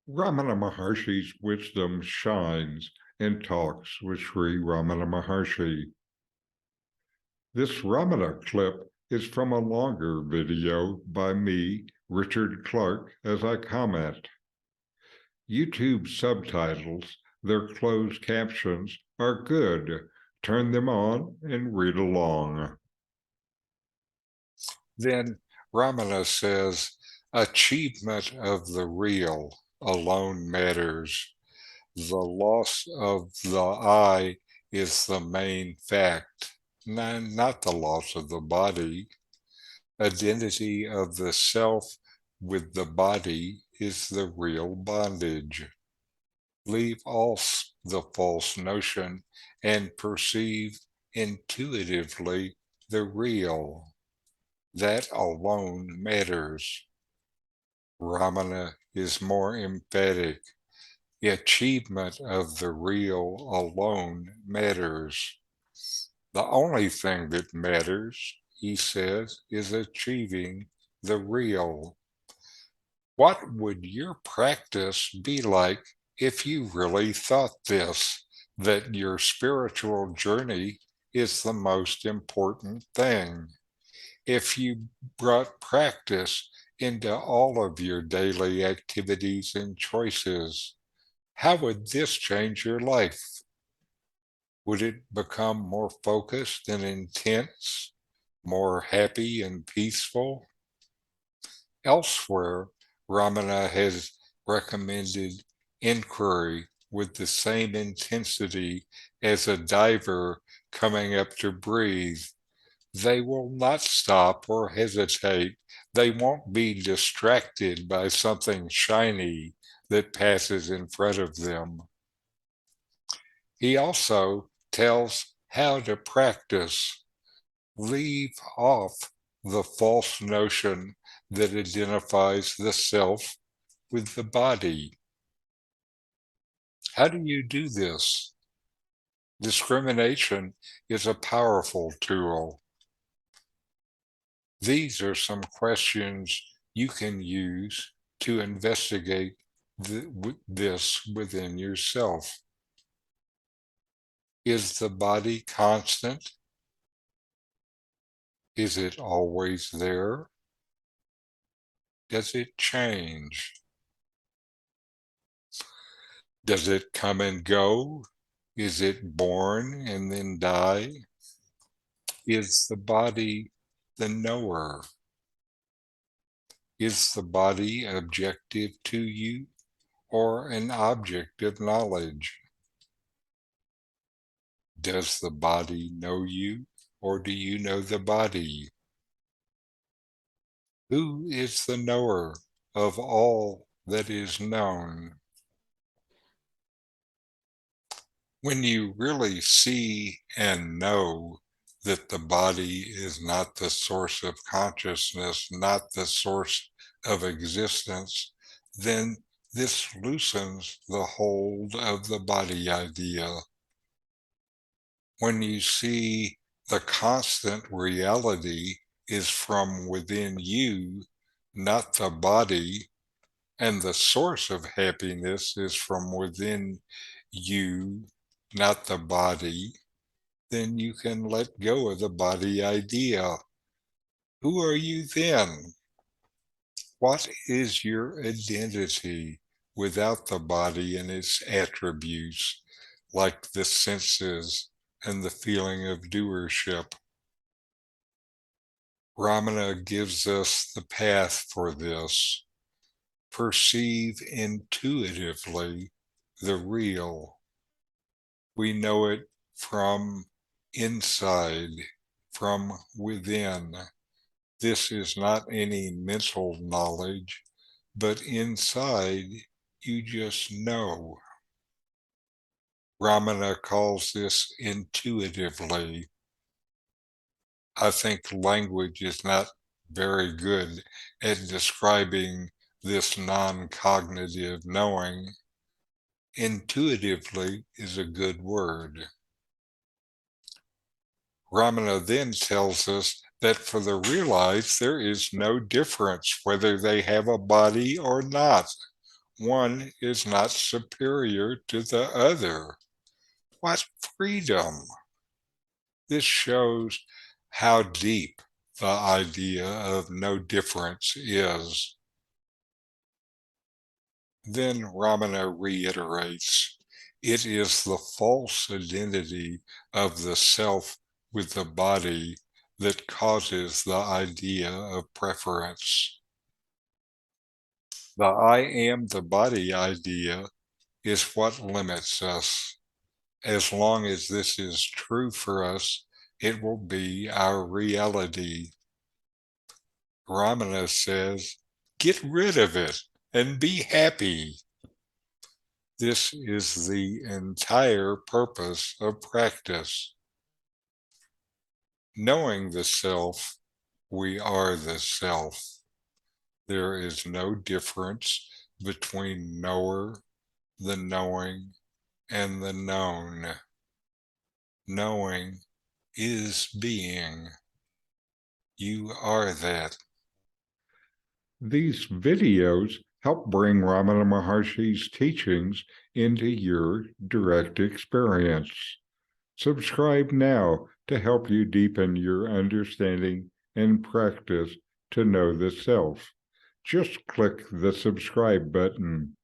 Ramana Maharshi's wisdom shines in talks with Sri Ramana Maharshi. This Ramana clip is from a longer video by me, Richard Clarke, as I comment. YouTube subtitles, their closed captions, are good. Turn them on and read along. Then Ramana says, achievement of the real alone matters. The loss of the I is the main fact, not the loss of the body. Identity of the self with the body is the real bondage. Leave off the false notion and perceive intuitively the real. That alone matters. Ramana is more emphatic. The achievement of the real alone matters. The only thing that matters, he says, is achieving the real. What would your practice be like if you really thought this, that your spiritual journey is the most important thing? If you brought practice into all of your daily activities and choices, how would this change your life? Would it become more focused and intense, more happy and peaceful? Elsewhere, Ramana has recommended inquiry with the same intensity as a diver coming up to breathe. They will not stop or hesitate. They won't be distracted by something shiny that passes in front of them. He also tells how to practice. Leave off the false notion that identifies the self with the body. How do you do this? Discrimination is a powerful tool. These are some questions you can use to investigate this within yourself. Is the body constant? Is it always there? Does it change? Does it come and go? Is it born and then die? Is the body the knower? Is the body objective to you or an object of knowledge? Does the body know you or do you know the body? Who is the knower of all that is known? When you really see and know that the body is not the source of consciousness, not the source of existence, then this loosens the hold of the body idea. When you see the constant reality is from within you, not the body, and the source of happiness is from within you, not the body, then you can let go of the body idea. Who are you then? What is your identity without the body and its attributes, like the senses and the feeling of doership? Ramana gives us the path for this. Perceive intuitively the real. We know it from inside, from within. This is not any mental knowledge, but inside you just know. Ramana calls this intuitively. I think language is not very good at describing this non-cognitive knowing. Intuitively is a good word. Ramana then tells us that for the realized, there is no difference whether they have a body or not, One is not superior to the other. What freedom! This shows how deep the idea of no difference is. Then Ramana reiterates, it is the false identity of the self with the body that causes the idea of preference. The I am the body idea is what limits us. As long as this is true for us, it will be our reality. Ramana says, get rid of it and be happy. This is the entire purpose of practice. Knowing the self, we are the self. There is no difference between knower, the knowing, and the known. Knowing is being. You are that. These videos help bring Ramana Maharshi's teachings into your direct experience. Subscribe now to help you deepen your understanding and practice to know the self. Just click the subscribe button.